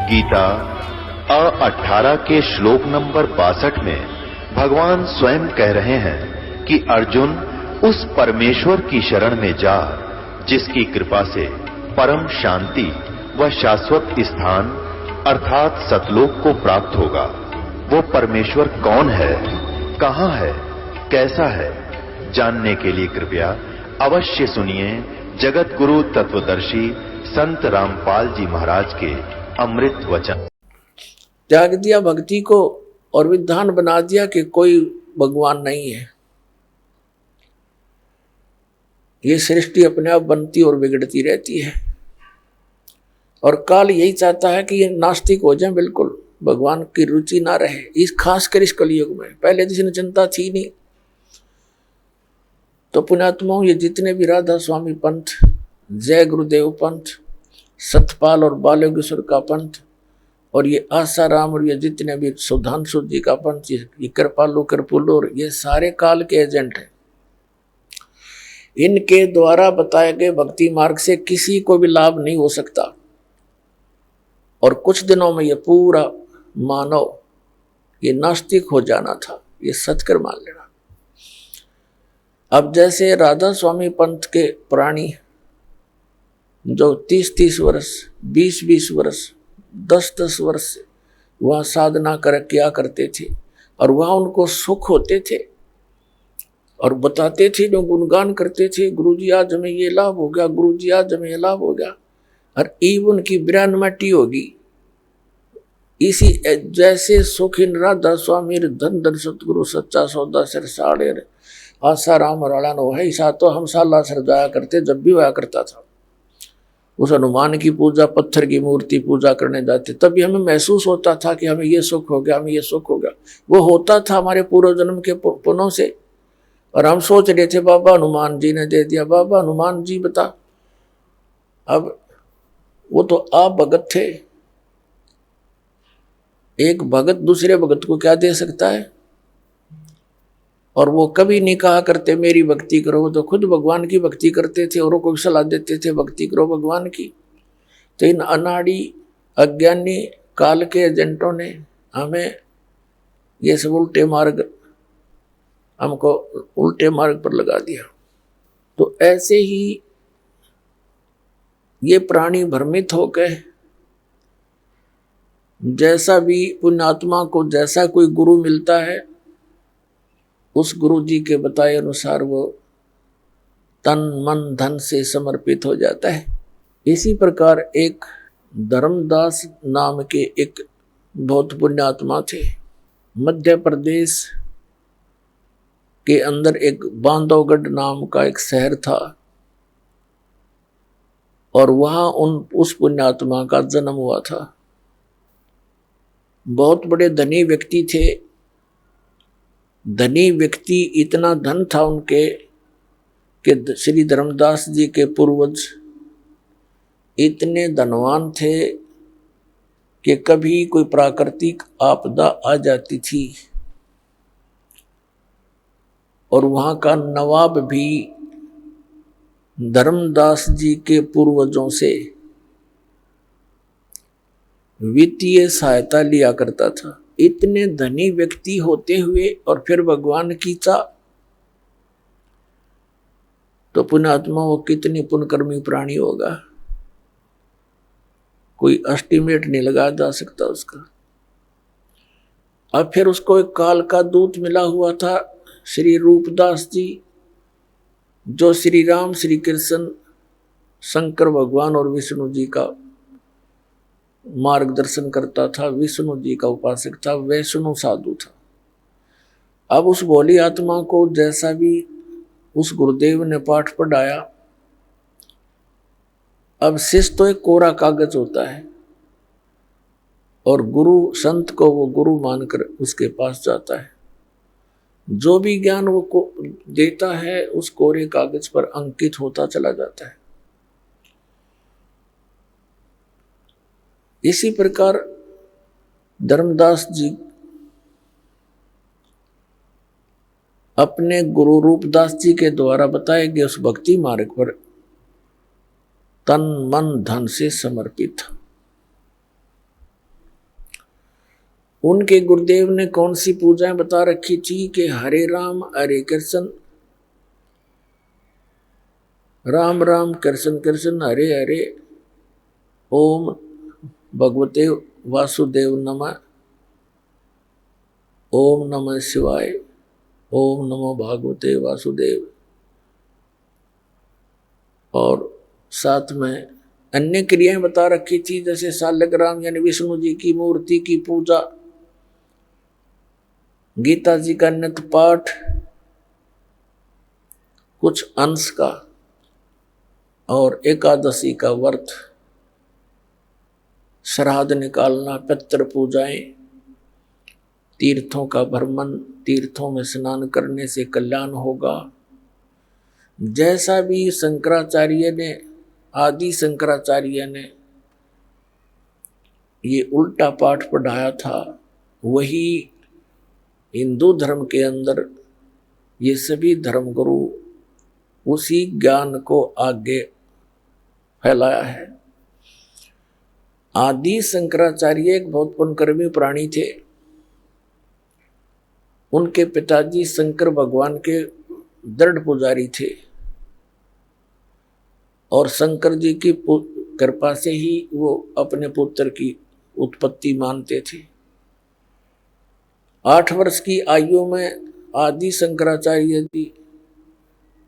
गीता 18 के श्लोक नंबर 62 में भगवान स्वयं कह रहे हैं कि अर्जुन उस परमेश्वर की शरण में जा जिसकी कृपा से परम शांति व शाश्वत स्थान अर्थात सतलोक को प्राप्त होगा। वो परमेश्वर कौन है, कहां है, कैसा है, जानने के लिए कृपया अवश्य सुनिए जगत गुरु तत्वदर्शी संत रामपाल जी महाराज के अमृत वचन। त्याग दिया भक्ति को और विधान बना दिया कि कोई भगवान नहीं है। ये सृष्टि अपने आप बनती और बिगड़ती रहती है और काल यही चाहता है कि ये नास्तिक हो जाए, बिल्कुल भगवान की रुचि ना रहे। इस खासकर इस कलयुग में पहले जिसने चिंता थी नहीं। तो पुण्यात्माओं, ये जितने भी राधा स्वामी पंथ, जय गुरुदेव पंथ, सतपाल और बालोगेश्वर का पंथ और ये आसाराम और ये जितने भी सुधांशु जी का पंथ, ये कृपालु कृपुल्लु और ये सारे काल के एजेंट हैं। इनके द्वारा बताए गए भक्ति मार्ग से किसी को भी लाभ नहीं हो सकता और कुछ दिनों में ये पूरा मानव ये नास्तिक हो जाना था, ये सचकर मान लेना। अब जैसे राधा स्वामी पंथ के प्राणी जो 30-30 वर्ष, 20-20 वर्ष, 10-10 वर्ष से वहाँ साधना किया करते थे और वहाँ उनको सुख होते थे और बताते थे, जो गुणगान करते थे, गुरुजी आज हमें ये लाभ हो गया, गुरुजी आज हमें ये लाभ हो गया, और ईब उनकी बिरानमटी होगी। इसी जैसे सुख इन राधा स्वामी धन धन सतगुरु सच्चा सौदा सिर साड़े आसाराम राणा नो है ईसा तो हम साला सर जाया करते जब भी होया करता था। उस हनुमान की पूजा, पत्थर की मूर्ति पूजा करने जाते, तभी हमें महसूस होता था कि हमें ये सुख हो गया, हमें ये सुख हो गया। वो होता था हमारे पूर्व जन्म के पुण्यों से और हम सोच रहे थे बाबा हनुमान जी ने दे दिया, बाबा हनुमान जी बता। अब वो तो आप भगत थे, एक भगत दूसरे भगत को क्या दे सकता है? और वो कभी नहीं कहा करते मेरी भक्ति करो, वो तो खुद भगवान की भक्ति करते थे, औरों को सलाह देते थे भक्ति करो भगवान की। तो इन अनाड़ी अज्ञानी काल के एजेंटों ने हमें ये सब हमको उल्टे मार्ग पर लगा दिया। तो ऐसे ही ये प्राणी भ्रमित हो गए। जैसा भी पुण्यात्मा को जैसा कोई गुरु मिलता है, उस गुरु जी के बताए अनुसार वो तन मन धन से समर्पित हो जाता है। इसी प्रकार एक धर्मदास नाम के एक बहुत पुण्यात्मा थे। मध्य प्रदेश के अंदर एक बांधवगढ़ नाम का एक शहर था और वहाँ उस पुण्यात्मा का जन्म हुआ था। बहुत बड़े धनी व्यक्ति थे। धनी व्यक्ति, इतना धन था उनके कि श्री धर्मदास जी के पूर्वज इतने धनवान थे कि कभी कोई प्राकृतिक आपदा आ जाती थी और वहाँ का नवाब भी धर्मदास जी के पूर्वजों से वित्तीय सहायता लिया करता था। इतने धनी व्यक्ति होते हुए और फिर भगवान की चाह, तो पुण्यात्मा वो कितनी पुण्यकर्मी प्राणी होगा, कोई एस्टिमेट नहीं लगाया जा सकता उसका। अब फिर उसको एक काल का दूत मिला हुआ था, श्री रूपदास जी, जो श्री राम, श्री कृष्ण, शंकर भगवान और विष्णु जी का मार्गदर्शन करता था, विष्णु जी का उपासक था, वैष्णव साधु था। अब उस भोली आत्मा को जैसा भी उस गुरुदेव ने पाठ पढ़ाया, अब शिष्य तो एक कोरा कागज होता है और गुरु संत को वो गुरु मानकर उसके पास जाता है। जो भी ज्ञान वो को देता है उस कोरे कागज पर अंकित होता चला जाता है। इसी प्रकार धर्मदास जी अपने गुरु रूपदास जी के द्वारा बताए गए उस भक्ति मार्ग पर तन मन धन से समर्पित था। उनके गुरुदेव ने कौन सी पूजाएं बता रखी थी कि हरे राम हरे कृष्ण, राम राम कृष्ण कृष्ण हरे हरे, ओम भगवते वासुदेव नमः, ओम नमः शिवाय, ओम नमो भागवते वासुदेव। और साथ में अन्य क्रियाएं बता रखी थी, जैसे शालग्राम यानी विष्णु जी की मूर्ति की पूजा, गीता जी का नित्य पाठ, कुछ अंश का, और एकादशी का व्रत, श्राद्ध निकालना, पितृ पूजाएं, तीर्थों का भ्रमण, तीर्थों में स्नान करने से कल्याण होगा। जैसा भी शंकराचार्य ने, आदि शंकराचार्य ने ये उल्टा पाठ पढ़ाया था, वही हिंदू धर्म के अंदर ये सभी धर्मगुरु उसी ज्ञान को आगे फैलाया है। आदि शंकराचार्य एक बहुत पुण्यकर्मी प्राणी थे। उनके पिताजी शंकर भगवान के दृढ़ पुजारी थे और शंकर जी की कृपा से ही वो अपने पुत्र की उत्पत्ति मानते थे। 8 वर्ष की आयु में आदि शंकराचार्य जी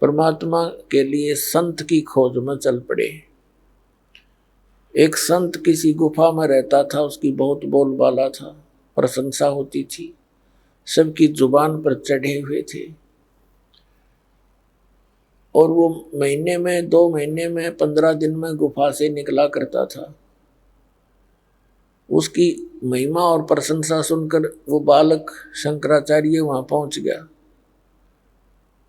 परमात्मा के लिए संत की खोज में चल पड़े। एक संत किसी गुफा में रहता था, उसकी बहुत बोलबाला था, प्रशंसा होती थी, सबकी जुबान पर चढ़े हुए थे। और वो महीने में, 2 महीने में, 15 दिन में गुफा से निकला करता था। उसकी महिमा और प्रशंसा सुनकर वो बालक शंकराचार्य वहां पहुंच गया।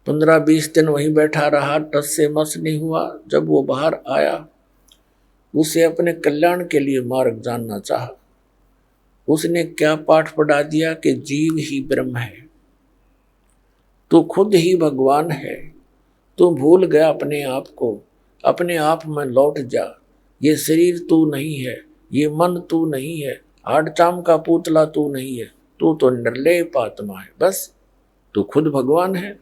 15-20 दिन वहीं बैठा रहा, टस से मस नहीं हुआ। जब वो बाहर आया, उसे अपने कल्याण के लिए मार्ग जानना चाहा। उसने क्या पाठ पढ़ा दिया कि जीव ही ब्रह्म है, तू खुद ही भगवान है, तू भूल गया अपने आप को, अपने आप में लौट जा। ये शरीर तू नहीं है, ये मन तू नहीं है, हाड़ चाम का पुतला तू नहीं है, तू तो निर्लेप आत्मा है, बस तू खुद भगवान है।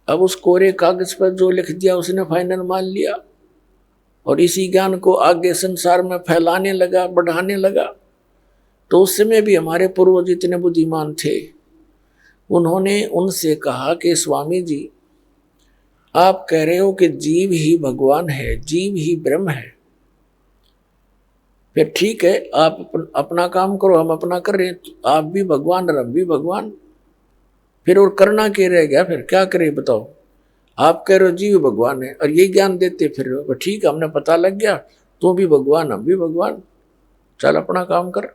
अब उस कोरे कागज पर जो लिख दिया उसने फाइनल मान लिया और इसी ज्ञान को आगे संसार में फैलाने लगा, बढ़ाने लगा। तो उस समय भी हमारे पूर्वज इतने बुद्धिमान थे, उन्होंने उनसे कहा कि स्वामी जी, आप कह रहे हो कि जीव ही भगवान है, जीव ही ब्रह्म है, फिर ठीक है, आप अपना काम करो, हम अपना कर रहे हैं, तो आप भी भगवान और हम भी भगवान, फिर और करना क्या रह गया? फिर क्या करें बताओ? आप कह रहे हो जीव भगवान है और ये ज्ञान देते फिर ठीक है, हमने पता लग गया, तू भी भगवान हम भी भगवान, चल अपना काम कर।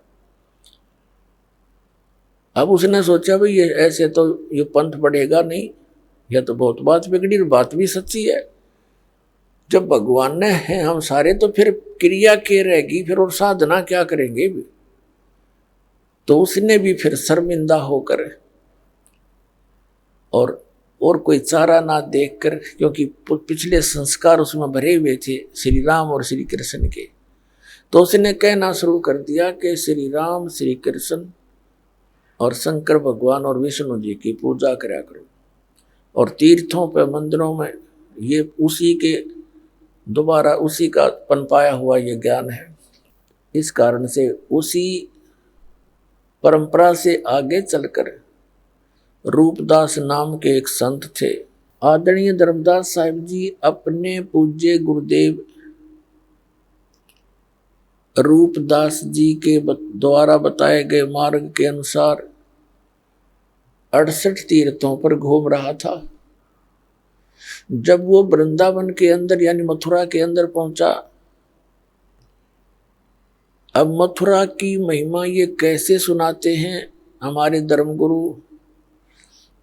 अब उसने सोचा भाई ये ऐसे तो ये पंथ बढ़ेगा नहीं, यह तो बहुत बात बिगड़ी, बात भी सच्ची है। जब भगवान ने हैं हम सारे, तो फिर क्रिया क्या रहेगी, फिर और साधना क्या करेंगे भी? तो उसने भी फिर शर्मिंदा होकर और कोई चारा ना देखकर, क्योंकि पिछले संस्कार उसमें भरे हुए थे श्री राम और श्री कृष्ण के, तो उसने कहना शुरू कर दिया कि श्री राम, श्री कृष्ण और शंकर भगवान और विष्णु जी की पूजा करा करो। और तीर्थों पर, मंदिरों में ये उसी के दोबारा उसी का पनपाया हुआ ये ज्ञान है। इस कारण से उसी परंपरा से आगे चलकर रूपदास नाम के एक संत थे। आदरणीय धर्मदास साहिब जी अपने पूज्य गुरुदेव रूपदास जी के द्वारा बताए गए मार्ग के अनुसार 68 तीर्थों पर घूम रहा था। जब वो वृंदावन के अंदर यानी मथुरा के अंदर पहुंचा, अब मथुरा की महिमा ये कैसे सुनाते हैं हमारे धर्मगुरु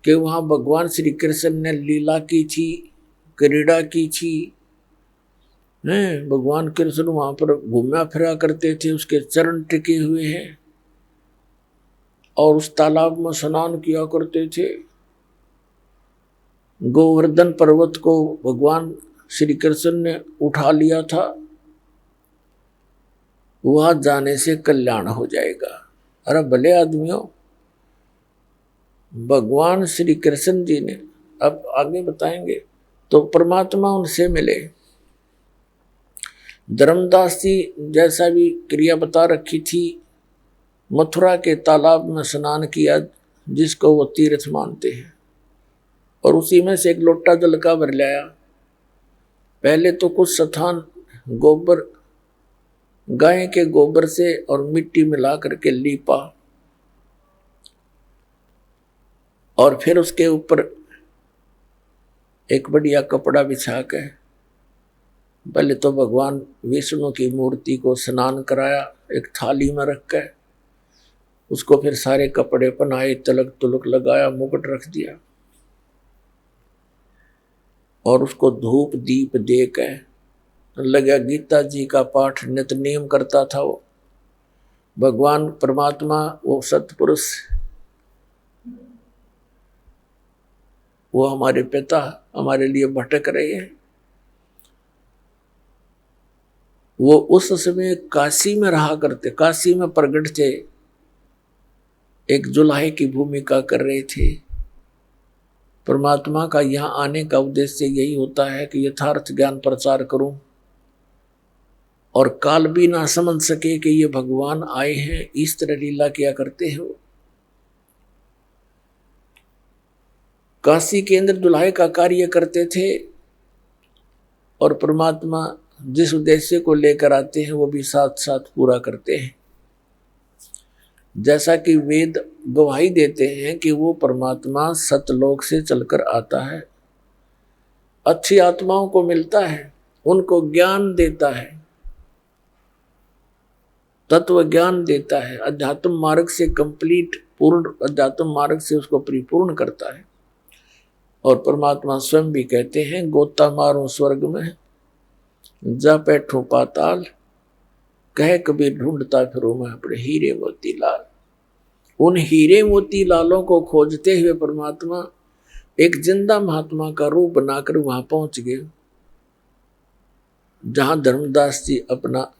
कि वहाँ भगवान श्री कृष्ण ने लीला की थी, क्रीड़ा की थी, भगवान कृष्ण वहाँ पर घूमा फिरा करते थे, उसके चरण टिके हुए हैं और उस तालाब में स्नान किया करते थे। गोवर्धन पर्वत को भगवान श्री कृष्ण ने उठा लिया था, वहां जाने से कल्याण हो जाएगा। अरे भले आदमियों, भगवान श्री कृष्ण जी ने, अब आगे बताएंगे, तो परमात्मा उनसे मिले। धर्मदास जी जैसा भी क्रिया बता रखी थी, मथुरा के तालाब में स्नान किया जिसको वो तीर्थ मानते हैं, और उसी में से एक लोटा जल का भर लाया। पहले तो कुछ स्थान गोबर, गाय के गोबर से और मिट्टी मिला करके लीपा, और फिर उसके ऊपर एक बढ़िया कपड़ा बिछा के पहले तो भगवान विष्णु की मूर्ति को स्नान कराया, एक थाली में रख के उसको फिर सारे कपड़े पहनाए, तिलक तुलक लगाया, मुकुट रख दिया, और उसको धूप दीप दे के लगा गीता जी का पाठ नित्य नियम करता था। वो भगवान परमात्मा, वो सतपुरुष, वो हमारे पिता हमारे लिए भटक रहे हैं। वो उस समय काशी में रहा करते, काशी में प्रगट थे, एक जुलाहे की भूमिका कर रहे थे। परमात्मा का यहाँ आने का उद्देश्य यही होता है कि यथार्थ ज्ञान प्रचार करूं, और काल भी ना समझ सके कि ये भगवान आए हैं, इस तरह लीला किया करते हैं। वो काशी के अंदर दुल्हाए का कार्य करते थे, और परमात्मा जिस उद्देश्य को लेकर आते हैं वो भी साथ साथ पूरा करते हैं। जैसा कि वेद गवाही देते हैं कि वो परमात्मा सतलोक से चलकर आता है, अच्छी आत्माओं को मिलता है, उनको ज्ञान देता है, तत्व ज्ञान देता है, अध्यात्म मार्ग से कंप्लीट पूर्ण अध्यात्म मार्ग से उसको परिपूर्ण करता है। और परमात्मा स्वयं भी कहते हैं, गोता मारूं स्वर्ग में जा बैठूं पाताल, कह कबीर ढूंढता फिरूं मैं अपने हीरे मोती लाल। उन हीरे मोती लालों को खोजते हुए परमात्मा एक जिंदा महात्मा का रूप बनाकर वहां पहुंच गए, जहां धर्मदास जी अपना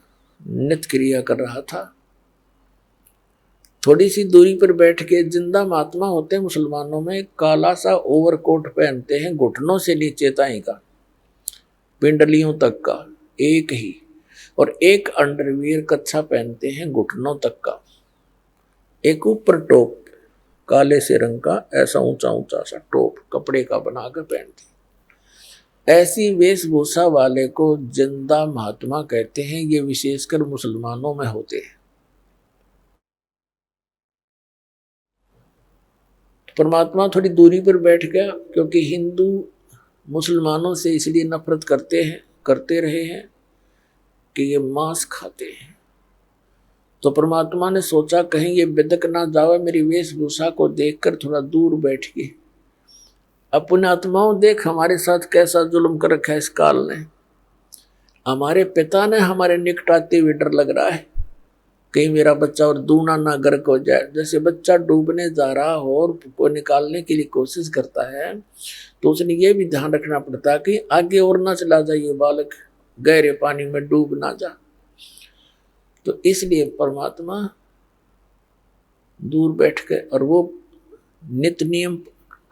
नित्य क्रिया कर रहा था। थोड़ी सी दूरी पर बैठ के, जिंदा महात्मा होते हैं मुसलमानों में, काला सा ओवरकोट पहनते हैं, घुटनों से नीचे ताई का, पिंडलियों तक का एक ही, और एक अंडरवियर कच्छा पहनते हैं घुटनों तक का, एक ऊपर टोप काले से रंग का, ऐसा ऊंचा ऊंचा सा टोप कपड़े का बनाकर पहनते। ऐसी वेशभूषा वाले को जिंदा महात्मा कहते हैं। ये विशेषकर मुसलमानों में होते हैं। परमात्मा थोड़ी दूरी पर बैठ गया, क्योंकि हिंदू मुसलमानों से इसलिए नफरत करते रहे हैं कि ये मांस खाते हैं। तो परमात्मा ने सोचा कहीं ये बिदक ना जावे, मेरी वेशभूषा को देखकर थोड़ा दूर बैठ गए। अपने आत्माओं, देख हमारे साथ कैसा जुल्म कर रखा है इस काल ने। हमारे पिता ने हमारे निकट आते हुए डर लग रहा है, कहीं मेरा बच्चा और दूना ना गर्क हो जाए। जैसे बच्चा डूबने जा रहा हो और को निकालने के लिए कोशिश करता है, तो उसने ये भी ध्यान रखना पड़ता है कि आगे और ना चला जाए ये बालक, गहरे पानी में डूब ना जा। तो इसलिए परमात्मा दूर बैठ के, और वो नित्य नियम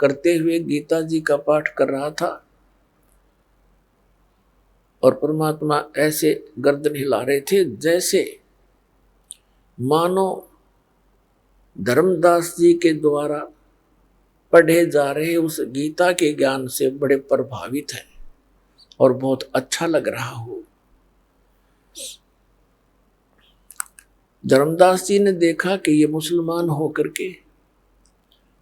करते हुए गीता जी का पाठ कर रहा था, और परमात्मा ऐसे गर्दन हिला रहे थे जैसे मानो धर्मदास जी के द्वारा पढ़े जा रहे उस गीता के ज्ञान से बड़े प्रभावित हैं और बहुत अच्छा लग रहा हो। धर्मदास जी ने देखा कि ये मुसलमान होकर के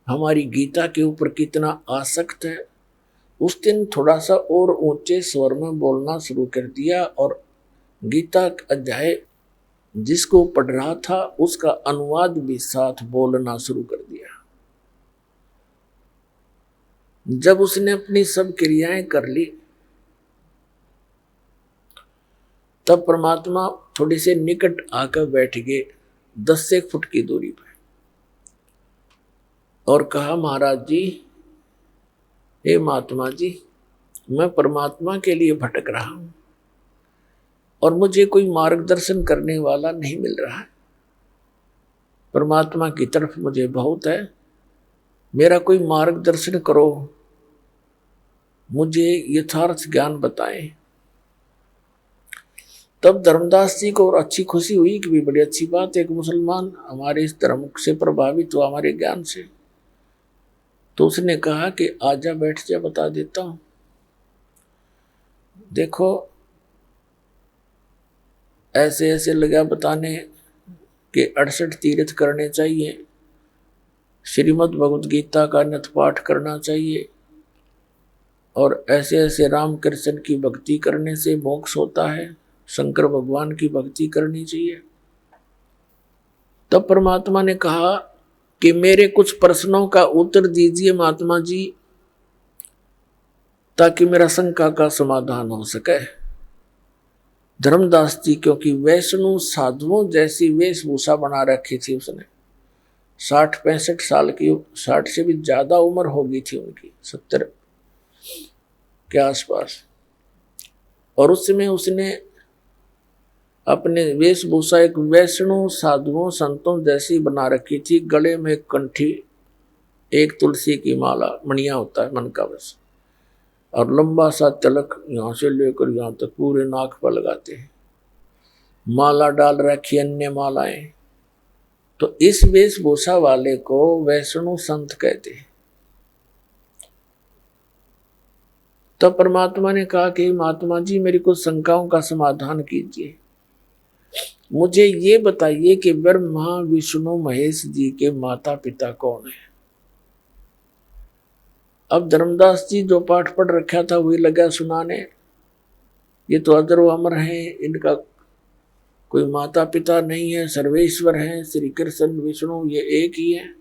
हमारी गीता के ऊपर कितना आसक्त है। उस दिन थोड़ा सा और ऊंचे स्वर में बोलना शुरू कर दिया, और गीता अध्याय जिसको पढ़ रहा था उसका अनुवाद भी साथ बोलना शुरू कर दिया। जब उसने अपनी सब क्रियाएं कर ली, तब परमात्मा थोड़े से निकट आकर बैठ गए 10 फुट की दूरी पर, और कहा, महाराज जी, हे महात्मा जी, मैं परमात्मा के लिए भटक रहा हूं और मुझे कोई मार्गदर्शन करने वाला नहीं मिल रहा है। परमात्मा की तरफ मुझे बहुत है, मेरा कोई मार्गदर्शन करो, मुझे यथार्थ ज्ञान बताएं। तब धर्मदास जी को और अच्छी खुशी हुई कि भी बड़ी अच्छी बात है, एक मुसलमान हमारे इस धर्म से प्रभावित हुआ, हमारे ज्ञान से। तो उसने कहा कि आजा, बैठ जा, बता देता हूं। देखो, ऐसे ऐसे लगा बताने कि 68 तीर्थ करने चाहिए, श्रीमद् भगवद गीता का नित पाठ करना चाहिए, और ऐसे ऐसे राम कृष्ण की भक्ति करने से मोक्ष होता है, शंकर भगवान की भक्ति करनी चाहिए। तब परमात्मा ने कहा कि मेरे कुछ प्रश्नों का उत्तर दीजिए महात्मा जी, ताकि मेरा शंका का समाधान हो सके। धर्मदास जी क्योंकि वैष्णव साधुओं जैसी वेशभूषा बना रखी थी उसने, 60-65 साल की, 60 से भी ज्यादा उम्र होगी थी उनकी, 70 के आसपास। और उसमें उसने अपने वेशभूषा एक वैष्णव साधुओं संतों जैसी बना रखी थी। गले में एक कंठी, एक तुलसी की माला, मणिया होता है मन का बस, और लंबा सा तिलक यहाँ से लेकर यहाँ तक पूरे नाक पर लगाते हैं, माला डाल रखी, अन्य मालाएं। तो इस वेशभूषा वाले को वैष्णव संत कहते हैं। तब परमात्मा ने कहा कि महात्मा जी मेरी कुछ शंकाओं का समाधान कीजिए, मुझे ये बताइए कि ब्रह्मा विष्णु महेश जी के माता पिता कौन है। अब धर्मदास जी जो पाठ पढ़ रखा था वही लगा सुनाने, ये तो अजर अमर हैं, इनका कोई माता पिता नहीं है, सर्वेश्वर हैं, श्री कृष्ण विष्णु ये एक ही है।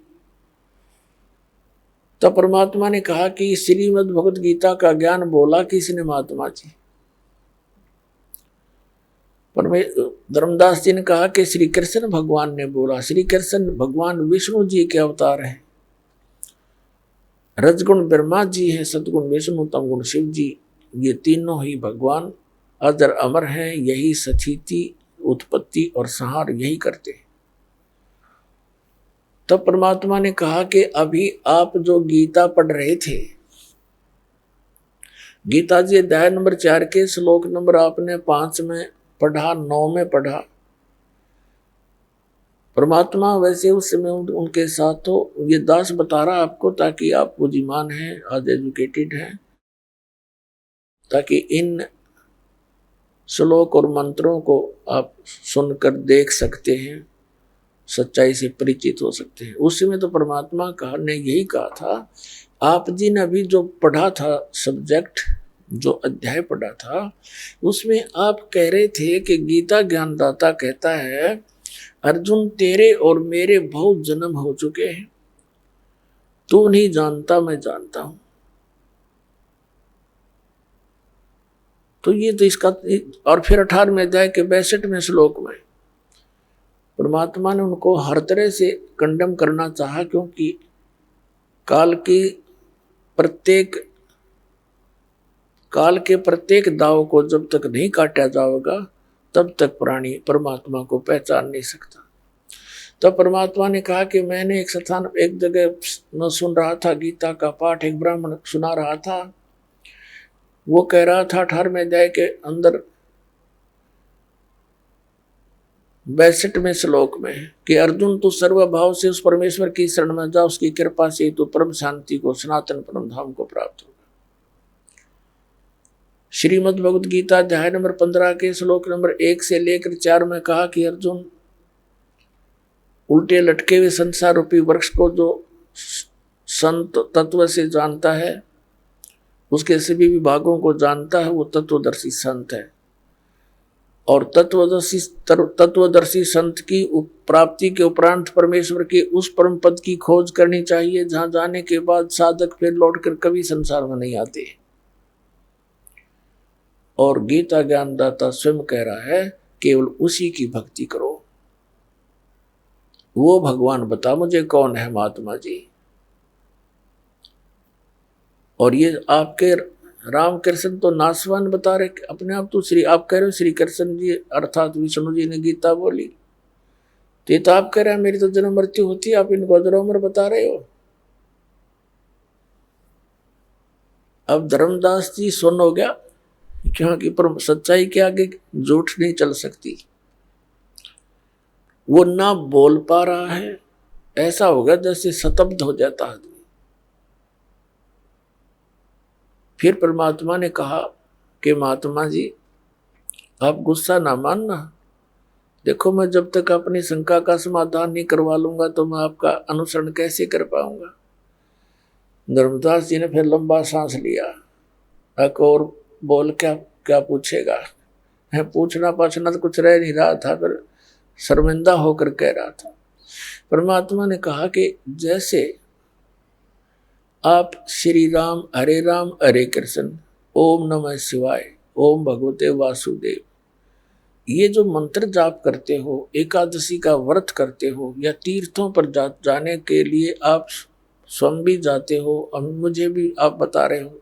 तब परमात्मा ने कहा कि श्रीमद् भगवद गीता का ज्ञान बोला किसने महात्मा जी। धर्मदास जी ने कहा कि श्री कृष्ण भगवान ने बोला। श्री कृष्ण भगवान विष्णु जी के अवतार हैं, रजगुण ब्रह्मा जी हैं, सतगुण विष्णु, तमगुण शिव जी, ये तीनों ही भगवान अजर अमर हैं, यही स्थिति उत्पत्ति और संहार यही करते हैं। तब परमात्मा ने कहा कि अभी आप जो गीता पढ़ रहे थे, गीता जी अध्याय नंबर 4 के श्लोक नंबर आपने 5 में पढ़ा, 9 में पढ़ा। परमात्मा वैसे उस समय उनके साथ हो, ये दास बता रहा आपको ताकि आप बुद्धिमान हैं, आज एजुकेटेड हैं, ताकि इन श्लोक और मंत्रों को आप सुनकर देख सकते हैं, सच्चाई से परिचित हो सकते हैं। उस समय तो परमात्मा ने यही कहा था, आप जी ने अभी जो पढ़ा था सब्जेक्ट, जो अध्याय पढ़ा था, उसमें आप कह रहे थे कि गीता ज्ञानदाता कहता है अर्जुन तेरे और मेरे बहुत जन्म हो चुके हैं, तू नहीं जानता मैं जानता हूं। तो ये तो इसका, और फिर 18वें अध्याय के 62वें श्लोक में परमात्मा ने उनको हर तरह से कंडम करना चाहा, क्योंकि काल के प्रत्येक दाव को जब तक नहीं काटा जाएगा तब तक प्राणी परमात्मा को पहचान नहीं सकता। तब परमात्मा ने कहा कि मैंने एक स्थान, एक जगह मैं सुन रहा था गीता का पाठ, एक ब्राह्मण सुना रहा था, वो कह रहा था 18वें अध्याय के अंदर 62वें श्लोक में कि अर्जुन तू सर्वभाव से उस परमेश्वर की शरण में जा, उसकी कृपा से तू परम शांति को, सनातन परम धाम को प्राप्त होगा। श्रीमद् भगवद गीता अध्याय नंबर 15 के श्लोक नंबर 1 से लेकर 4 में कहा कि अर्जुन उल्टे लटके हुए संसार रूपी वृक्ष को जो संत तत्व से जानता है, उसके सभी विभागों को जानता है, वो तत्वदर्शी संत है। और तत्वदर्शी संत की प्राप्ति के उपरांत परमेश्वर के उस परम पद की खोज करनी चाहिए, जहां जाने के बाद साधक फिर लौटकर कभी संसार में नहीं आते। और गीता ज्ञानदाता स्वयं कह रहा है केवल उसी की भक्ति करो। वो भगवान बता मुझे कौन है महात्मा जी। और ये आपके रामकृष्ण तो नासवान बता रहे अपने आप, तो आप कह रहे हो श्री कृष्ण जी अर्थात विष्णु जी ने गीता बोली, तो ये तो आप कह रहे हैं मेरी तो जन्म मृत्यु होती है, आप इनको अजर उम्र बता रहे हो। अब धर्मदास जी सुन हो गया, क्योंकि पर सच्चाई के आगे झूठ नहीं चल सकती। वो ना बोल पा रहा है, ऐसा हो गया जैसे स्तब्ध हो जाता आदमी। फिर परमात्मा ने कहा कि महात्मा जी आप गुस्सा ना मानना, देखो मैं जब तक अपनी शंका का समाधान नहीं करवा लूंगा तो मैं आपका अनुसरण कैसे कर पाऊंगा। धर्मदास जी ने फिर लंबा सांस लिया, एक और बोल क्या क्या पूछेगा, है पूछना पाछना तो कुछ रह नहीं रहा था, फिर शर्मिंदा होकर कह रहा था। परमात्मा ने कहा कि जैसे आप श्री राम हरे कृष्ण ओम नमः शिवाय ओम भगवते वासुदेव ये जो मंत्र जाप करते हो, एकादशी का व्रत करते हो, या तीर्थों पर जाने के लिए आप स्वयं भी जाते हो और मुझे भी आप बता रहे हो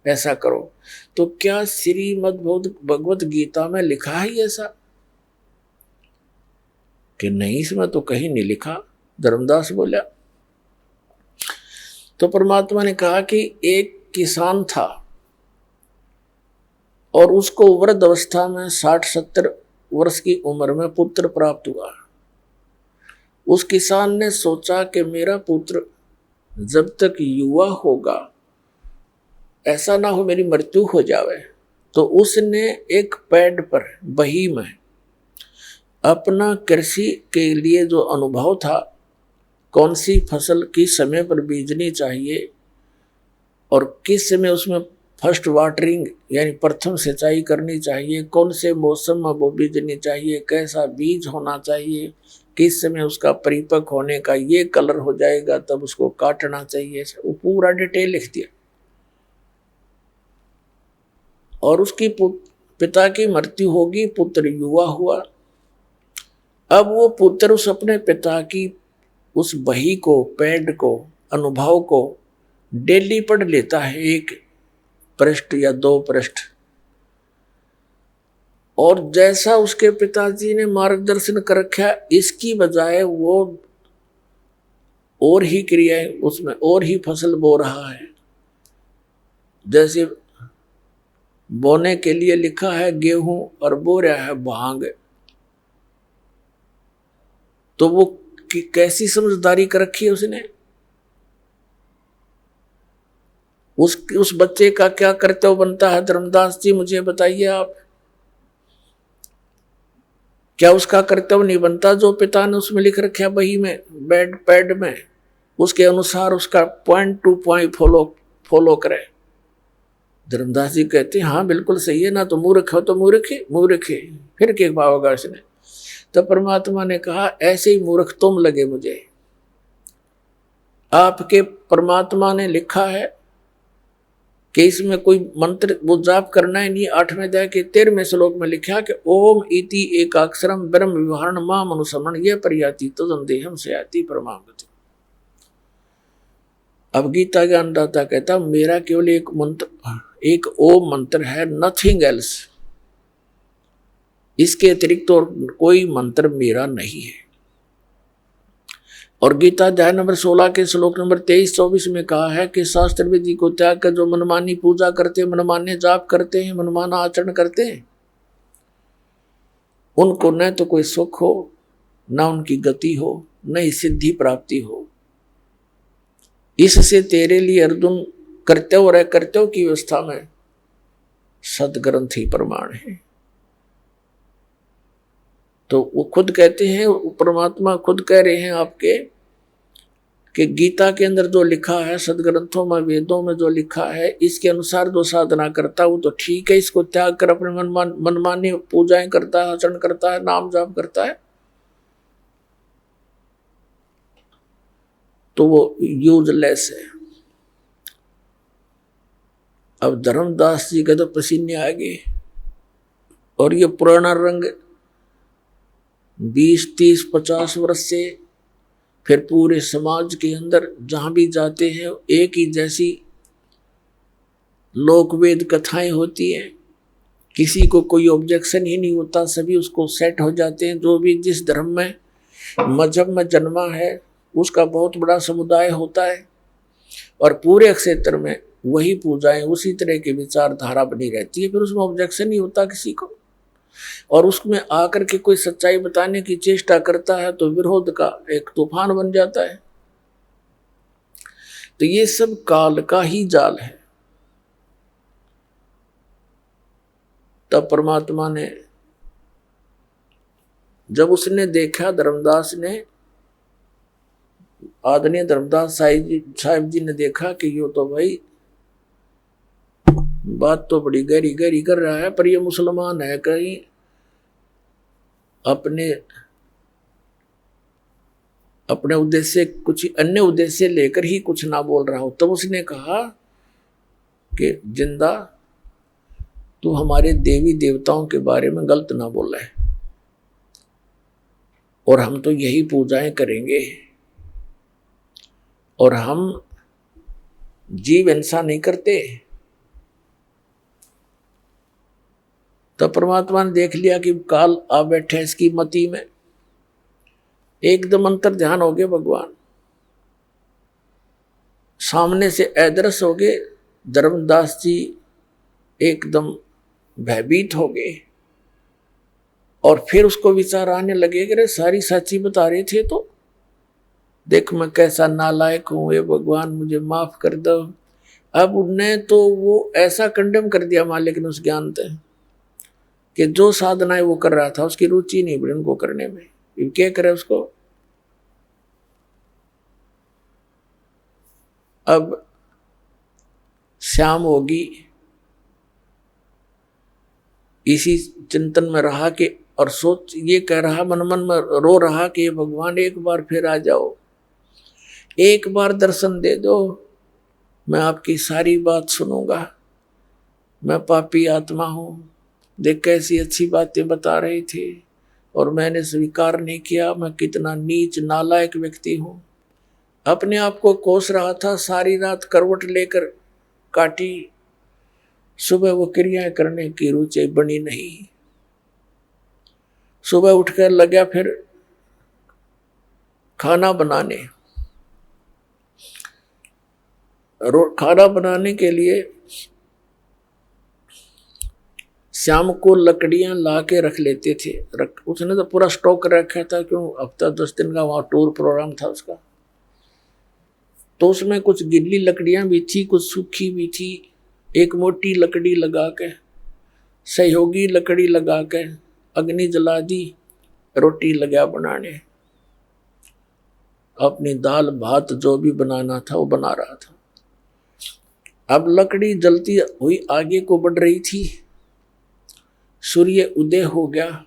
ऐसा करो, तो क्या श्रीमद् भगवत गीता में लिखा है ऐसा? कि नहीं, इसमें तो कहीं नहीं लिखा। धर्मदास बोला। तो परमात्मा ने कहा कि एक किसान था और उसको वृद्ध अवस्था में 60-70 वर्ष की उम्र में पुत्र प्राप्त हुआ। उस किसान ने सोचा कि मेरा पुत्र जब तक युवा होगा, ऐसा ना हो मेरी मृत्यु हो जावे, तो उसने एक पेड़ पर बही में अपना कृषि के लिए जो अनुभव था, कौन सी फसल किस समय पर बीजनी चाहिए और किस समय उसमें फर्स्ट वाटरिंग यानी प्रथम सिंचाई करनी चाहिए, कौन से मौसम में वो बीजनी चाहिए, कैसा बीज होना चाहिए, किस समय उसका परिपक्व होने का ये कलर हो जाएगा तब उसको काटना चाहिए, वो पूरा डिटेल लिख दिया। और उसकी पिता की मृत्यु होगी, पुत्र युवा हुआ। अब वो पुत्र उस अपने पिता की उस बही को, पेड़ को, अनुभव को डेली पढ़ लेता है, 1 पृष्ठ या 2 पृष्ठ, और जैसा उसके पिताजी ने मार्गदर्शन कर रखा इसकी बजाय वो और ही क्रियाएं उसमें और ही फसल बो रहा है। जैसे बोने के लिए लिखा है गेहूं और बो रहा है भांग, तो वो कैसी समझदारी कर रखी है उसने। उस बच्चे का क्या कर्तव्य बनता है धर्मदास जी मुझे बताइए आप। क्या उसका कर्तव्य नहीं बनता जो पिता ने उसमें लिख रखा बही में, बेड पैड में, उसके अनुसार उसका पॉइंट टू पॉइंट फॉलो करे। धर्मदास जी कहते हैं हाँ बिल्कुल सही है ना, तो मूर्ख हो तो मूर्ख है, फिर क्या पाओगा इसने। तो परमात्मा ने कहा ऐसे ही मूर्ख तुम लगे मुझे। आपके परमात्मा ने लिखा है कि इसमें कोई मंत्र वो जाप करना ही नहीं। 8वें अध्याय के 13वें श्लोक में लिखा कि ओम इति एकाक्षरम ब्रह्म विवरण माम अनुसमण ये परियाति तदंदेहम से आती परमागति। अब गीता ज्ञानदाता कहता मेरा केवल एक मंत्र, एक ओम मंत्र है, नथिंग एल्स, इसके अतिरिक्त और कोई मंत्र मेरा नहीं है। और गीता अध्याय नंबर 16 के श्लोक नंबर 23-24 में कहा है कि शास्त्र विधि को त्याग कर जो मनमानी पूजा करते हैं, मनमाने जाप करते हैं, मनमाना आचरण करते हैं, उनको न तो कोई सुख हो, न उनकी गति हो, न ही सिद्धि प्राप्ति हो। इससे तेरे लिए अर्जुन कर्तव्य और अकर्तव्य की व्यवस्था में सदग्रंथ ही प्रमाण है। तो वो खुद कहते हैं, परमात्मा खुद कह रहे हैं आपके कि गीता के अंदर जो लिखा है, सदग्रंथों में, वेदों में जो लिखा है, इसके अनुसार जो साधना करता है वो तो ठीक है, इसको त्याग कर अपने मनमानी पूजाएं करता है, आचरण करता है, नाम जाप करता है, तो वो यूजलेस है। अब धर्मदास जी के तो पसीने आ गए, और ये पुराना रंग 20, 30, 50 वर्ष से फिर पूरे समाज के अंदर जहां भी जाते हैं एक ही जैसी लोकवेद कथाएं होती हैं, किसी को कोई ऑब्जेक्शन ही नहीं होता, सभी उसको सेट हो जाते हैं। जो भी जिस धर्म में मजहब में जन्मा है उसका बहुत बड़ा समुदाय होता है और पूरे क्षेत्र में वही पूजाएं उसी तरह की विचारधारा बनी रहती है, फिर उसमें ऑब्जेक्शन नहीं होता किसी को। और उसमें आकर के कोई सच्चाई बताने की चेष्टा करता है तो विरोध का एक तूफान बन जाता है। तो ये सब काल का ही जाल है। तब परमात्मा ने, जब उसने देखा, धर्मदास ने, आदरणीय धर्मदास साहिब जी ने देखा कि यो तो भाई बात तो बड़ी गहरी गहरी कर रहा है, पर ये मुसलमान है, कहीं अपने उद्देश्य कुछ अन्य उद्देश्य लेकर ही कुछ ना बोल रहा हो। तब उसने कहा कि जिंदा, तू हमारे देवी देवताओं के बारे में गलत ना बोला है, और हम तो यही पूजाएं करेंगे, और हम जीव हिंसा नहीं करते। तब परमात्मा ने देख लिया कि काल आ बैठे इसकी मति में, एकदम अंतर ध्यान हो गए भगवान, सामने से अदृश्य हो गए। धर्मदास जी एकदम भयभीत हो गए और फिर उसको विचार आने लगे कि अरे सारी सच्ची बता रहे थे तो देख मैं कैसा नालायक हूं, ये भगवान मुझे माफ कर दो। अब उनने तो वो ऐसा कंडेम कर दिया मालिक ने उस ज्ञान से कि जो साधनाएं वो कर रहा था उसकी रुचि नहीं बड़ी उनको करने में, क्या करे उसको। अब श्याम होगी इसी चिंतन में रहा कि, और सोच ये कह रहा, मन मन में रो रहा कि भगवान एक बार फिर आ जाओ, एक बार दर्शन दे दो, मैं आपकी सारी बात सुनूंगा। मैं पापी आत्मा हूं, देख कैसी अच्छी बातें बता रहे थे और मैंने स्वीकार नहीं किया, मैं कितना नीच नालायक व्यक्ति हूं। अपने आप को कोस रहा था, सारी रात करवट लेकर काटी, सुबह वो क्रियाएं करने की रुचि बनी नहीं। सुबह उठकर लगा फिर खाना बनाने। खाना बनाने के लिए शाम को लकड़ियां ला के रख लेते थे, उसने तो पूरा स्टॉक रखा था, क्यों हफ्ता 10 दिन का वहां टूर प्रोग्राम था उसका। तो उसमें कुछ गिल्ली लकड़ियां भी थी, कुछ सूखी भी थी। एक मोटी लकड़ी लगा के, सहयोगी लकड़ी लगा के अग्नि जला दी, रोटी लगा बनाने। अपनी दाल भात जो भी बनाना था वो बना रहा था। अब लकड़ी जलती हुई आगे को बढ़ रही थी, सूर्य उदय हो गया।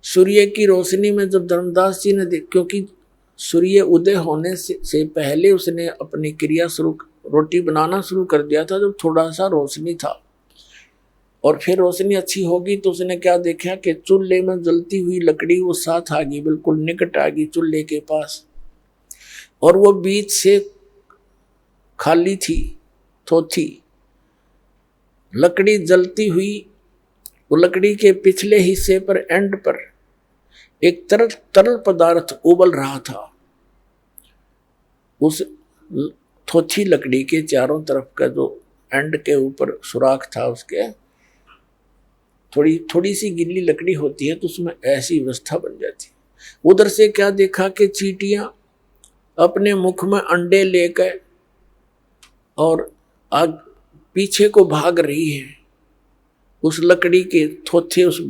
सूर्य की रोशनी में जब धर्मदास जी ने क्योंकि सूर्य उदय होने से पहले उसने अपनी क्रिया शुरू, रोटी बनाना शुरू कर दिया था जब थोड़ा सा रोशनी था, और फिर रोशनी अच्छी होगी तो उसने क्या देखा कि चूल्हे में जलती हुई लकड़ी वो साथ आ गई, बिल्कुल निकट आ गई चूल्हे के पास, और वो बीच से खाली थी, थोथी लकड़ी जलती हुई। वो लकड़ी के पिछले हिस्से पर, एंड पर एक तरल पदार्थ उबल रहा था। उस थोथी लकड़ी के चारों तरफ का जो एंड के ऊपर सुराख था, उसके थोड़ी सी गिल्ली लकड़ी होती है तो उसमें ऐसी व्यवस्था बन जाती। उधर से क्या देखा कि चींटियां अपने मुख में अंडे लेकर और आग पीछे को भाग रही है, उस लकड़ी के थोथे उस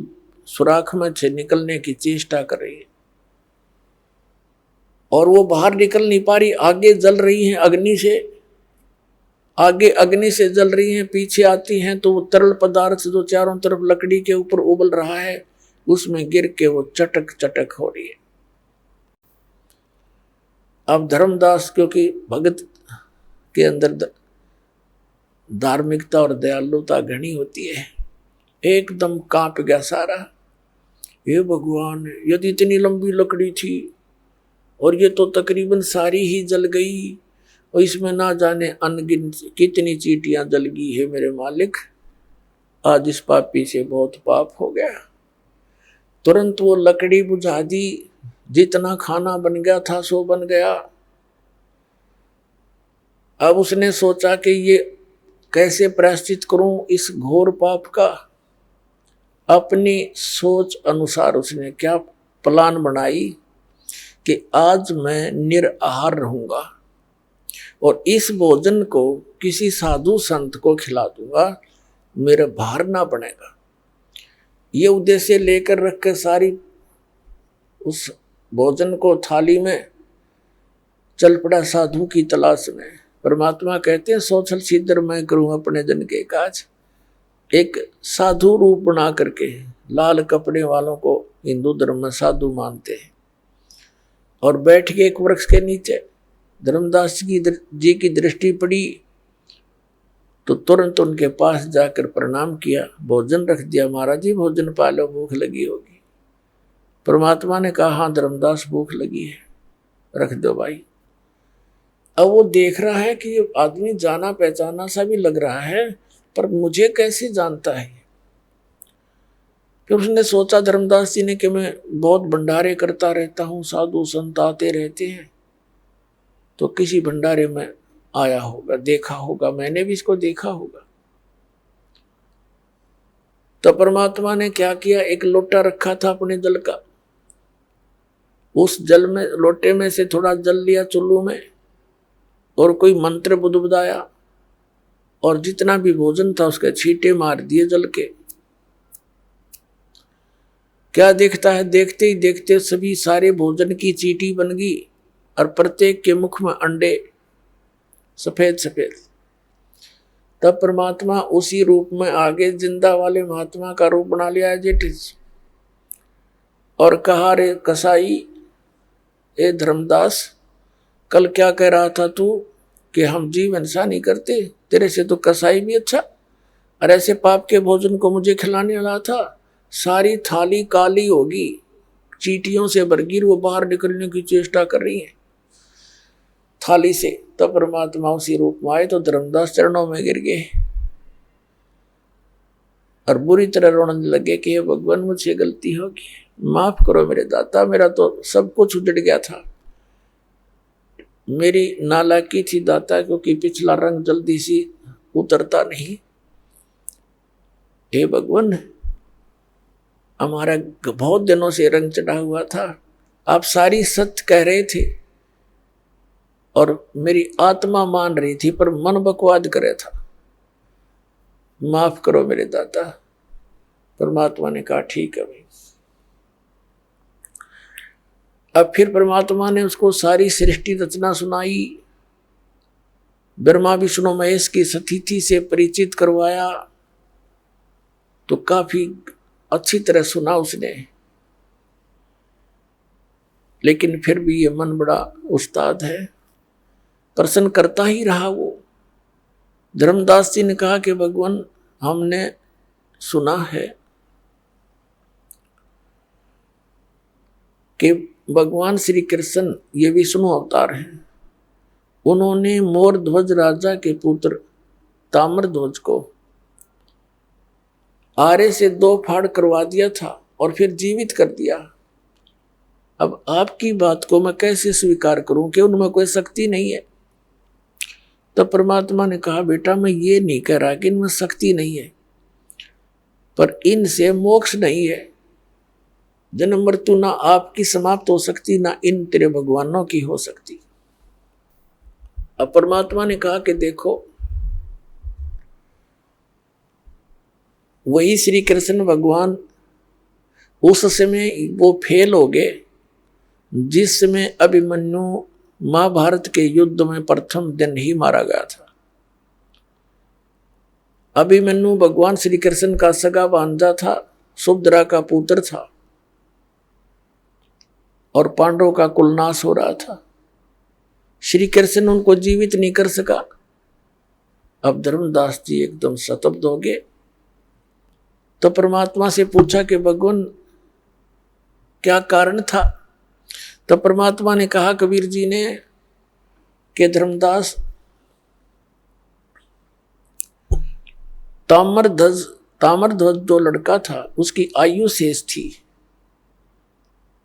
सुराख में से निकलने की चेष्टा कर रही है, और वो बाहर निकल नहीं पा रही। आगे जल रही हैं अग्नि से, आगे अग्नि से जल रही हैं, पीछे आती हैं तो वो तरल पदार्थ जो चारों तरफ लकड़ी के ऊपर उबल रहा है उसमें गिर के वो चटक चटक हो रही है। अब धर्मदास, क्योंकि भगत के अंदर धार्मिकता और दयालुता घनी होती है, एकदम कांप गया सारा। ये भगवान, यदि इतनी लंबी लकड़ी थी और ये तो तकरीबन सारी ही जल गई, और इसमें ना जाने अनगिनत कितनी चींटियां जल गई है मेरे मालिक, आज इस पापी से बहुत पाप हो गया। तुरंत वो लकड़ी बुझा दी, जितना खाना बन गया था सो बन गया। अब उसने सोचा कि ये कैसे प्रायश्चित करूं इस घोर पाप का। अपनी सोच अनुसार उसने क्या प्लान बनाई कि आज मैं निराहार रहूंगा और इस भोजन को किसी साधु संत को खिला दूंगा, मेरा भार ना बनेगा। ये उद्देश्य लेकर रख के सारी उस भोजन को थाली में चल पड़ा साधु की तलाश में। परमात्मा कहते हैं सोचल सिद्धर मैं करूं अपने जन के काज। एक साधु रूप बना करके, लाल कपड़े वालों को हिंदू धर्म में साधु मानते हैं, और बैठ के एक वृक्ष के नीचे धर्मदास जी की दृष्टि पड़ी तो तुरंत उनके पास जाकर प्रणाम किया, भोजन रख दिया। महाराज जी भोजन पा लो, भूख लगी होगी। परमात्मा ने कहा हाँ धर्मदास भूख लगी है, रख दो भाई। अब वो देख रहा है कि ये आदमी जाना पहचाना सा भी लग रहा है, पर मुझे कैसे जानता है। फिर उसने सोचा धर्मदास जी ने कि मैं बहुत भंडारे करता रहता हूँ, साधु संत आते रहते हैं, तो किसी भंडारे में आया होगा, देखा होगा, मैंने भी इसको देखा होगा। तो परमात्मा ने क्या किया, एक लोटा रखा था अपने जल का, उस जल में लोटे में से थोड़ा जल लिया चुल्लू में और कोई मंत्र बुदबुदाया और जितना भी भोजन था उसके छींटे मार दिए जल के। क्या देखता है, देखते ही देखते सभी सारे भोजन की चींटी बन गई और प्रत्येक के मुख में अंडे सफेद सफेद। तब परमात्मा उसी रूप में आगे जिंदा वाले महात्मा का रूप बना लिया जेठिस और कहा, रे कसाई, ए धर्मदास, कल क्या कह रहा था तू कि हम जीव हिंसा नहीं करते, तेरे से तो कसाई भी अच्छा, और ऐसे पाप के भोजन को मुझे खिलाने वाला था। सारी थाली काली होगी, चींटियों से भरगी, वो बाहर निकलने की चेष्टा कर रही है थाली से। तब परमात्मा उसी रूप में आए तो धर्मदास चरणों में गिर गए और बुरी तरह रोने लगे कि हे भगवान मुझसे गलती होगी, माफ करो मेरे दाता, मेरा तो सब कुछ उजड़ गया था, मेरी नालायकी थी दाता, क्योंकि पिछला रंग जल्दी सी उतरता नहीं। हे भगवान, हमारा बहुत दिनों से रंग चढ़ा हुआ था, आप सारी सत्य कह रहे थे और मेरी आत्मा मान रही थी, पर मन बकवाद करे था, माफ करो मेरे दाता। परमात्मा ने कहा ठीक है भाई। अब फिर परमात्मा ने उसको सारी सृष्टि रचना सुनाई, ब्रह्मा विष्णु महेश की सतिथि से परिचित करवाया, तो काफी अच्छी तरह सुना उसने। लेकिन फिर भी ये मन बड़ा उस्ताद है, प्रश्न करता ही रहा वो। धर्मदास जी ने कहा कि भगवान, हमने सुना है कि भगवान श्री कृष्ण ये विष्णु अवतार हैं, उन्होंने मोर ध्वज राजा के पुत्र ताम्र ध्वज को आरे से 2 फाड़ करवा दिया था और फिर जीवित कर दिया। अब आपकी बात को मैं कैसे स्वीकार करूं कि उनमें कोई शक्ति नहीं है। तब परमात्मा ने कहा, बेटा मैं ये नहीं कह रहा कि इनमें शक्ति नहीं है, पर इनसे मोक्ष नहीं है। जन्म मृत्यु ना आपकी समाप्त हो सकती, ना इन तेरे भगवानों की हो सकती। अब परमात्मा ने कहा कि देखो, वही श्री कृष्ण भगवान उस समय वो फेल हो गए जिस समय अभिमन्यु महाभारत के युद्ध में प्रथम दिन ही मारा गया था। अभिमन्यु भगवान श्री कृष्ण का सगा भांजा था, सुभद्रा का पुत्र था और पांडवों का कुलनाश हो रहा था। श्री कृष्ण उनको जीवित नहीं कर सका। अब धर्मदास जी एकदम स्तब्ध हो गए। तो परमात्मा से पूछा कि भगवान क्या कारण था। तो परमात्मा ने कहा कबीर जी ने कि धर्मदास, ताम्रध्वज जो लड़का था उसकी आयु शेष थी,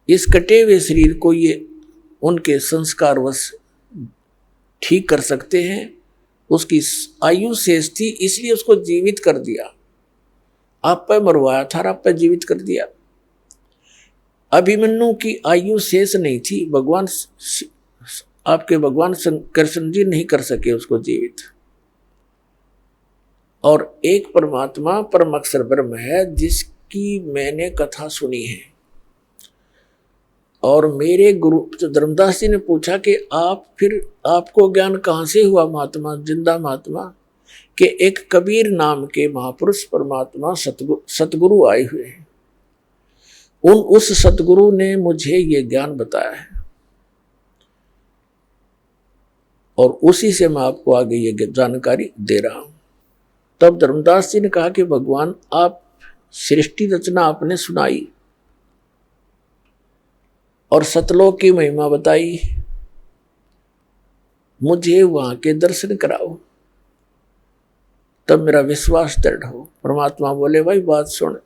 इस कटे हुए शरीर को ये उनके संस्कारवश ठीक कर सकते हैं। उसकी आयु शेष थी, इसलिए उसको जीवित कर दिया। आप पे मरवाया था, आप पे जीवित कर दिया। अभिमन्यु की आयु शेष नहीं थी, भगवान आपके भगवान कृष्ण जी नहीं कर सके उसको जीवित। और एक परमात्मा परम अक्षर ब्रह्म है जिसकी मैंने कथा सुनी है। और मेरे गुरु धर्मदास जी ने पूछा कि आप फिर आपको ज्ञान कहाँ से हुआ महात्मा, जिंदा महात्मा, कि एक कबीर नाम के महापुरुष परमात्मा सतगुरु आए हुए हैं। उस सतगुरु ने मुझे ये ज्ञान बताया है और उसी से मैं आपको आगे ये जानकारी दे रहा हूं। तब धर्मदास जी ने कहा कि भगवान, आप सृष्टि रचना आपने सुनाई और सतलोक की महिमा बताई, मुझे वहां के दर्शन कराओ, तब मेरा विश्वास दृढ़ हो। परमात्मा बोले, भाई बात सुन,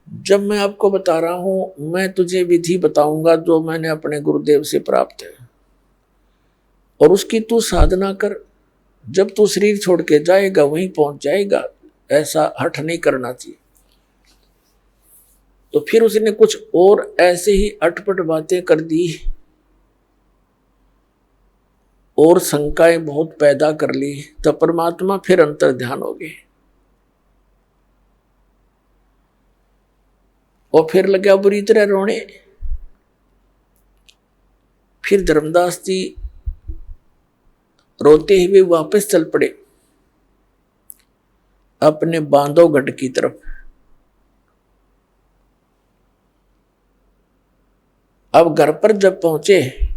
जब मैं आपको बता रहा हूं, मैं तुझे विधि बताऊंगा जो मैंने अपने गुरुदेव से प्राप्त है, और उसकी तू साधना कर। जब तू शरीर छोड़ के जाएगा वहीं पहुंच जाएगा, ऐसा हठ नहीं करना चाहिए। तो फिर उसने कुछ और ऐसे ही अटपट बातें कर दी और शंकाएं बहुत पैदा कर ली। तब परमात्मा फिर अंतर ध्यान हो गए और फिर लगा बुरी तरह रोने। फिर धर्मदास जी रोते हुए वापस चल पड़े अपने बांधवगढ़ की तरफ। अब घर पर जब पहुंचे,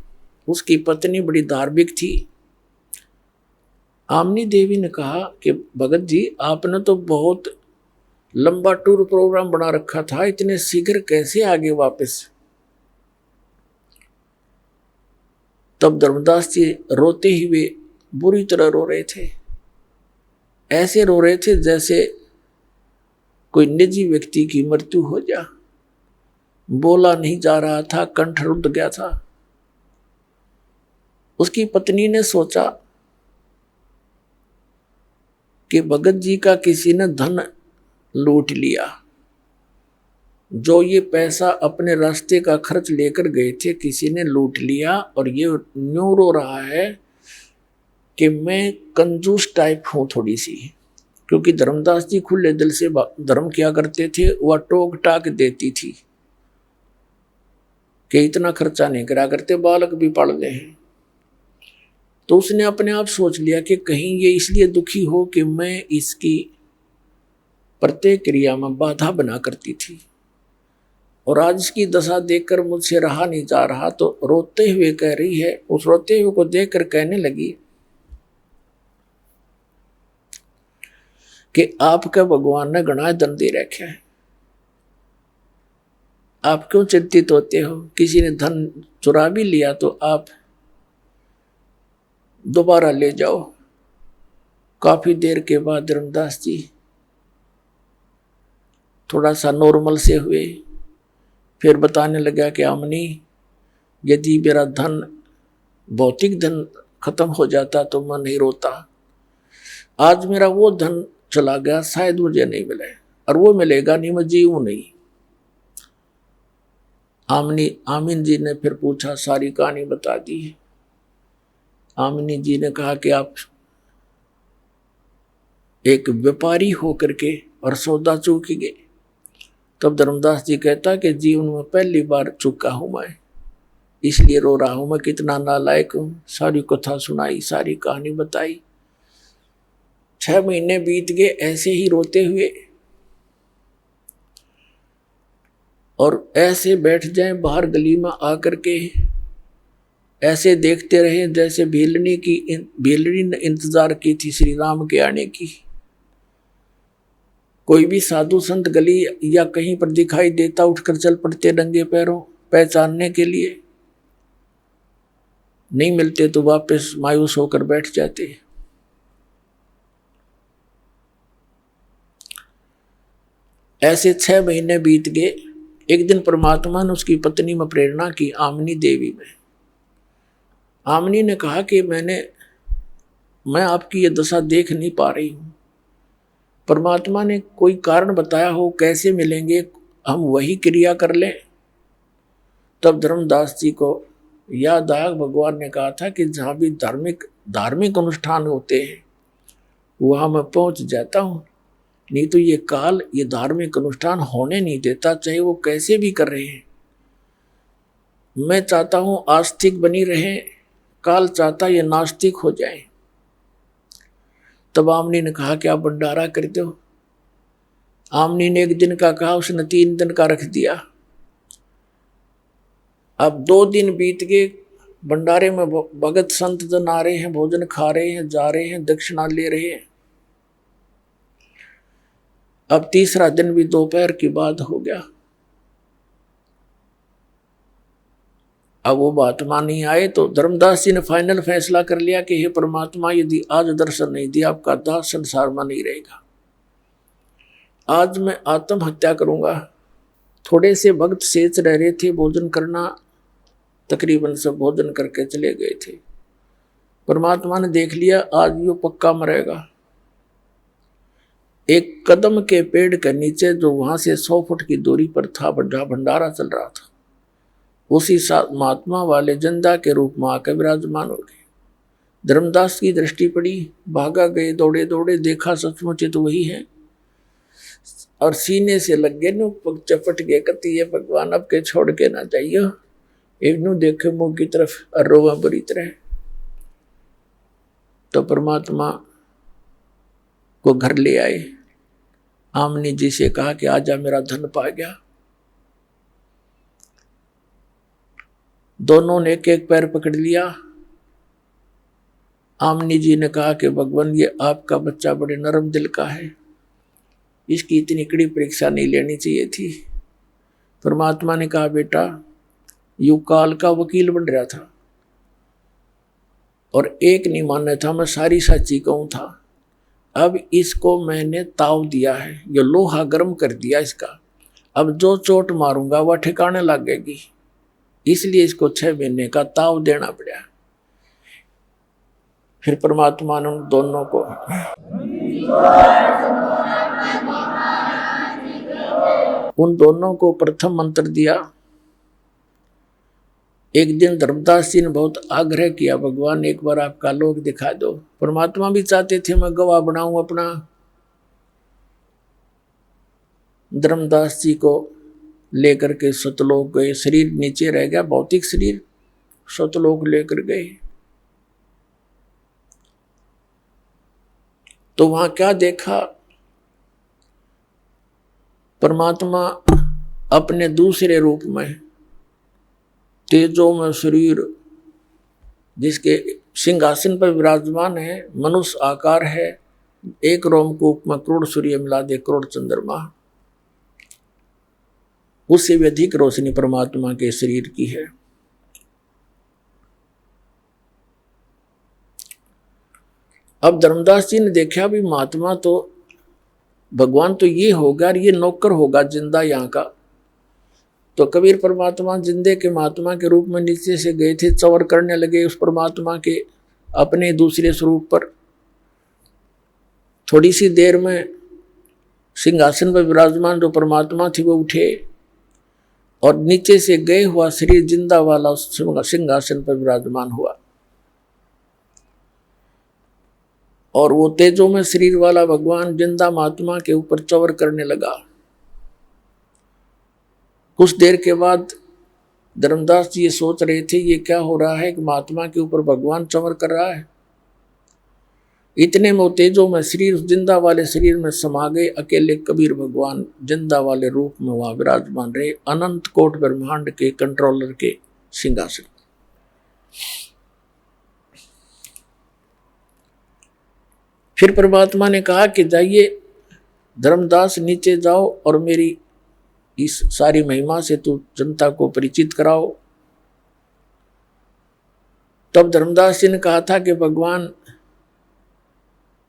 उसकी पत्नी बड़ी धार्मिक थी। आमनी देवी ने कहा कि भगत जी, आपने तो बहुत लंबा टूर प्रोग्राम बना रखा था, इतने शीघ्र कैसे आगे वापस? तब धर्मदास जी रोते हुए बुरी तरह रो रहे थे। ऐसे रो रहे थे जैसे कोई निजी व्यक्ति की मृत्यु हो जा। बोला नहीं जा रहा था, कंठ रुंध गया था। उसकी पत्नी ने सोचा कि भगत जी का किसी ने धन लूट लिया, जो ये पैसा अपने रास्ते का खर्च लेकर गए थे किसी ने लूट लिया, और ये न्यू रो रहा है कि मैं कंजूस टाइप हूं थोड़ी सी। क्योंकि धर्मदास जी खुले दिल से धर्म किया करते थे, वह टोक टाक देती थी कि इतना खर्चा नहीं करा करते, बालक भी पढ़ गए हैं। तो उसने अपने आप सोच लिया कि कहीं ये इसलिए दुखी हो कि मैं इसकी प्रत्येक क्रिया में बाधा बना करती थी, और आज इसकी दशा देखकर मुझसे रहा नहीं जा रहा। तो रोते हुए कह रही है, उस रोते हुए को देखकर कहने लगी कि आपका भगवान ने घना धन दे रखा है, आप क्यों चिंतित होते हो? किसी ने धन चुरा भी लिया तो आप दोबारा ले जाओ। काफी देर के बाद धर्मदास जी थोड़ा सा नॉर्मल से हुए। फिर बताने लगा कि आमनी, यदि मेरा धन, भौतिक धन खत्म हो जाता तो मैं नहीं रोता। आज मेरा वो धन चला गया, शायद मुझे नहीं मिले, और वो मिलेगा नहीं, मैं जीऊं नहीं। आमिन जी ने फिर पूछा, सारी कहानी बता दी। आमिनी जी ने कहा कि आप एक व्यापारी होकर के और सौदा चूक गए। तब धर्मदास जी कहता कि जीवन में पहली बार चुका हूं मैं, इसलिए रो रहा हूं। मैं कितना नालायक हूं। सारी कथा सुनाई, सारी कहानी बताई। 6 महीने बीत गए ऐसे ही रोते हुए, और ऐसे बैठ जाए बाहर गली में आकर के, ऐसे देखते रहे जैसे भीलनी ने इंतजार की थी श्री राम के आने की। कोई भी साधु संत गली या कहीं पर दिखाई देता, उठकर चल पड़ते नंगे पैरों पहचानने के लिए। नहीं मिलते तो वापस मायूस होकर बैठ जाते। ऐसे 6 महीने बीत गए। एक दिन परमात्मा ने उसकी पत्नी में प्रेरणा की, आमनी देवी में। आमनी ने कहा कि मैं आपकी ये दशा देख नहीं पा रही हूं। परमात्मा ने कोई कारण बताया हो, कैसे मिलेंगे, हम वही क्रिया कर लें। तब धर्मदास जी को याद आया, भगवान ने कहा था कि जहां भी धार्मिक अनुष्ठान होते हैं वहां मैं पहुंच जाता हूं, नहीं तो ये काल ये धार्मिक अनुष्ठान होने नहीं देता, चाहे वो कैसे भी कर रहे हैं। मैं चाहता हूं आस्तिक बनी रहे, काल चाहता ये नास्तिक हो जाए। तब आमनी ने कहा कि आप भंडारा कर दो। आमनी ने 1 दिन का कहा, उसने 3 दिन का रख दिया। अब 2 दिन बीत गए, भंडारे में भगत संत जन आ रहे हैं, भोजन खा रहे हैं, जा रहे हैं, दक्षिणा ले रहे हैं। अब तीसरा दिन भी दोपहर की बात हो गया। अब वो महात्मा नहीं आए तो धर्मदास जी ने फाइनल फैसला कर लिया कि हे परमात्मा, यदि आज दर्शन नहीं दिया, आपका दास संसार में नहीं रहेगा। आज मैं आत्महत्या करूंगा। थोड़े से भक्त शेष रह रहे थे भोजन करना, तकरीबन सब भोजन करके चले गए थे। परमात्मा ने देख लिया आज यो पक्का मरेगा। एक कदम के पेड़ के नीचे, जो वहां से 100 फुट की दूरी पर था, बड़ा भंडारा चल रहा था, उसी महात्मा वाले जिंदा के रूप में आकर विराजमान हो गए। धर्मदास की दृष्टि पड़ी, भागा गए, दौड़े दौड़े, देखा सचमुच तो वही है, और सीने से लग गए नु चपट गए, कती है भगवान अब के छोड़ के ना जाइयो। एक नु देखे मुंह की तरफ और रोवा बुरी तरह। तो परमात्मा को घर ले आए। आमनी जी से कहा कि आजा, मेरा धन पा गया। दोनों ने एक एक पैर पकड़ लिया। आमनी जी ने कहा कि भगवान, ये आपका बच्चा बड़े नरम दिल का है, इसकी इतनी कड़ी परीक्षा नहीं लेनी चाहिए थी। परमात्मा ने कहा बेटा, यू काल का वकील बन रहा था और एक नहीं मानना था, मैं सारी सच्ची कहूं था। अब इसको मैंने ताव दिया है, ये लोहा गर्म कर दिया इसका। अब जो चोट मारूंगा वह ठिकाने लगेगी, इसलिए इसको 6 महीने का ताव देना पड़ा। फिर परमात्मा ने दोनों को उन दोनों को प्रथम मंत्र दिया। एक दिन धर्मदास जी ने बहुत आग्रह किया, भगवान एक बार आपका लोक दिखा दो। परमात्मा भी चाहते थे मैं गवाह बनाऊं अपना। धर्मदास जी को लेकर के सतलोक गए। शरीर नीचे रह गया, भौतिक शरीर, सतलोक लेकर गए। तो वहां क्या देखा, परमात्मा अपने दूसरे रूप में, तेजो में शरीर, जिसके सिंहासन पर विराजमान है, मनुष्य आकार है, एक रोमकूप में करोड़ सूर्य मिला दे, करोड़ चंद्रमा, उससे भी अधिक रोशनी परमात्मा के शरीर की है। अब धर्मदास जी ने देखा भी महात्मा तो, भगवान तो ये होगा और ये नौकर होगा जिंदा यहाँ का। तो कबीर परमात्मा जिंदे के महात्मा के रूप में नीचे से गए थे, चवर करने लगे उस परमात्मा के अपने दूसरे स्वरूप पर। थोड़ी सी देर में सिंहासन पर विराजमान जो परमात्मा थी वो उठे और नीचे से गए हुआ शरीर जिंदा वाला सिंहासन पर विराजमान हुआ। और वो तेजो में शरीर वाला भगवान जिंदा महात्मा के ऊपर चवर करने लगा। कुछ देर के बाद धर्मदास जी ये सोच रहे थे ये क्या हो रहा है कि महात्मा के ऊपर भगवान चवर कर रहा है। इतने में तेजो में शरीर जिंदा वाले शरीर में समा गए। अकेले कबीर भगवान जिंदा वाले रूप में वहां विराजमान रहे, अनंत कोट ब्रह्मांड के कंट्रोलर के सिंहासन। फिर परमात्मा ने कहा कि जाइए धर्मदास, नीचे जाओ और मेरी इस सारी महिमा से तू जनता को परिचित कराओ। तब धर्मदास जी ने कहा था कि भगवान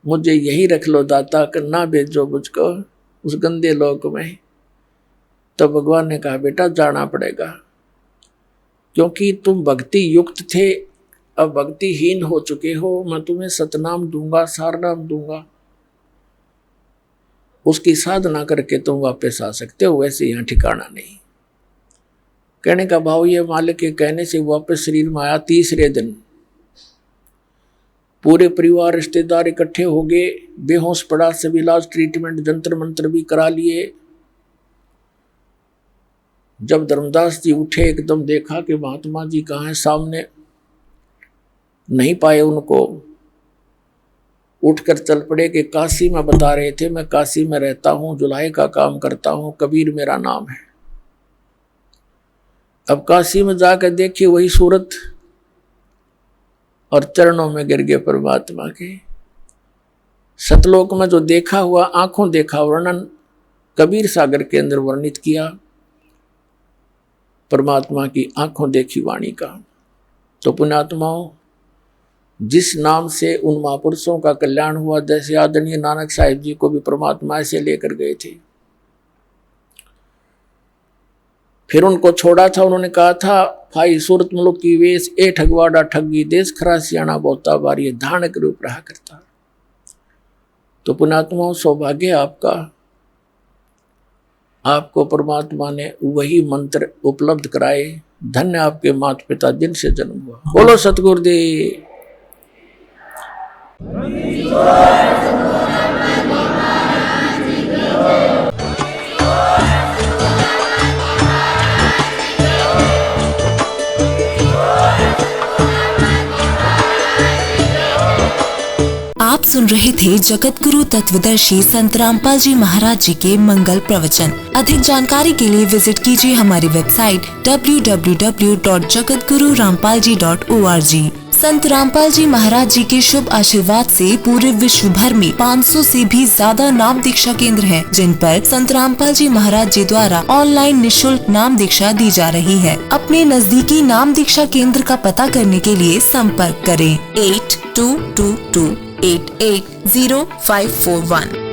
मुझे यही रख लो दाता, कर ना भेजो मुझको उस गंदे लोक में। तो भगवान ने कहा बेटा जाना पड़ेगा, क्योंकि तुम भक्ति युक्त थे, अब भक्तिहीन हो चुके हो। मैं तुम्हें सतनाम दूंगा, सारनाम दूंगा, उसकी साधना करके तुम वापस आ सकते हो, वैसे यहाँ ठिकाना नहीं। कहने का भाव ये, मालिक के कहने से वापस शरीर में आया। तीसरे दिन पूरे परिवार रिश्तेदार इकट्ठे हो गए, बेहोश पड़ा, सब इलाज ट्रीटमेंट जंतर मंत्र भी करा लिए। जब धर्मदास जी उठे, एकदम देखा कि महात्मा जी कहाँ हैं, सामने नहीं पाए उनको। उठकर चल पड़े कि काशी में बता रहे थे, मैं काशी में रहता हूँ, जुलाई का काम करता हूँ, कबीर मेरा नाम है। अब काशी में जाकर देखिए वही सूरत, और चरणों में गिर गए परमात्मा के। सतलोक में जो देखा हुआ, आंखों देखा वर्णन कबीर सागर के अंदर वर्णित किया, परमात्मा की आंखों देखी वाणी का। तो पुण्यात्माओं, जिस नाम से उन महापुरुषों का कल्याण हुआ, जैसे आदरणीय नानक साहिब जी को भी परमात्मा ऐसे लेकर गए थे। फिर उनको छोड़ा था, उन्होंने कहा था, भाई सूरत मुलुक की वेश, ए ठगवाड़ा ठगी देश, खरा सियाणा बहुता बारी, धान के रूप रहा करता। तो पुण्यात्माओं, सौभाग्य आपका, आपको परमात्मा ने वही मंत्र उपलब्ध कराए। धन्य आपके माता पिता जिनसे जन्म हुआ। बोलो सतगुरुदेव। आप सुन रहे थे जगत गुरु तत्वदर्शी संत रामपाल जी महाराज जी के मंगल प्रवचन। अधिक जानकारी के लिए विजिट कीजिए हमारी वेबसाइट www.jagatgururampalji.org। संत रामपाल जी महाराज जी के शुभ आशीर्वाद से पूरे विश्व भर में 500 से भी ज्यादा नाम दीक्षा केंद्र हैं, जिन पर संत रामपाल जी महाराज जी द्वारा ऑनलाइन निशुल्क नाम दीक्षा दी जा रही है। अपने नजदीकी नाम दीक्षा केंद्र का पता करने के लिए संपर्क करें 8222880541।